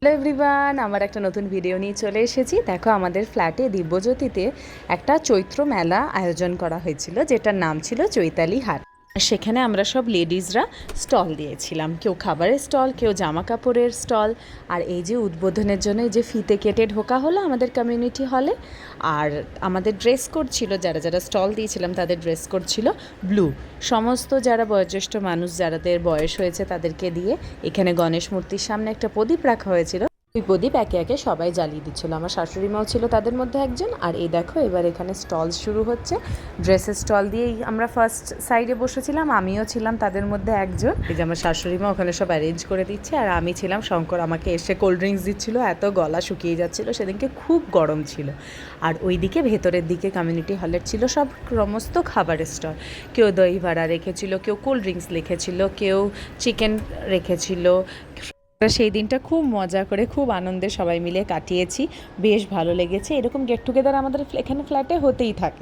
Hello everyone, আমার একটা নতুন ভিডিও নিয়ে চলে এসেছি। দেখো, আমাদের ফ্ল্যাটে দিব্যজ্যোতিতে একটা চৈত্র মেলা আয়োজন করা হয়েছিল, যেটার নাম ছিল চৈতালি হাট। সেখানে আমরা সব লেডিজরা স্টল দিয়েছিলাম, কেউ খাবারের স্টল, কেউ জামা কাপড়ের স্টল। আর এই যে উদ্বোধনের জন্য এই যে ফিতে কেটে ঢোকা হলো আমাদের কমিউনিটি হলে। আর আমাদের ড্রেস কোড ছিল, যারা যারা স্টল দিয়েছিলাম তাদের ড্রেস কোড ছিল ব্লু। সমস্ত যারা বয়োজ্যেষ্ঠ মানুষ, যাদের বয়স হয়েছে তাদেরকে দিয়ে এখানে গণেশ মূর্তির সামনে একটা প্রদীপ রাখা হয়েছিল। ওই প্রদীপ একে একে সবাই জ্বালিয়ে দিচ্ছিলো। আমার শাশুড়ি মাও ছিল তাদের মধ্যে একজন। আর এই দেখো, এবার এখানে স্টল শুরু হচ্ছে। ড্রেসের স্টল দিয়েই আমরা ফার্স্ট সাইডে বসেছিলাম, আমিও ছিলাম তাদের মধ্যে একজন। এই যে আমার শাশুড়ি মা ওখানে সব অ্যারেঞ্জ করে দিচ্ছে, আর আমি ছিলাম, শঙ্কর আমাকে এসে কোল্ড ড্রিঙ্কস দিচ্ছিলো। এত গলা শুকিয়ে যাচ্ছিলো, সেদিনকে খুব গরম ছিল। আর ওইদিকে ভেতরের দিকে কমিউনিটি হলের ছিল সব সমস্ত খাবারের স্টল। কেউ দই ভাড়া রেখেছিল, কেউ কোল্ড ড্রিঙ্কস রেখেছিল, কেউ চিকেন রেখেছিল। সেই দিনটা খুব মজা করে, খুব আনন্দে সবাই মিলে কাটিয়েছি। বেশ ভালো লেগেছে। এরকম গেট টুগেদার আমাদের এখানে ফ্ল্যাটে হতেই থাকে।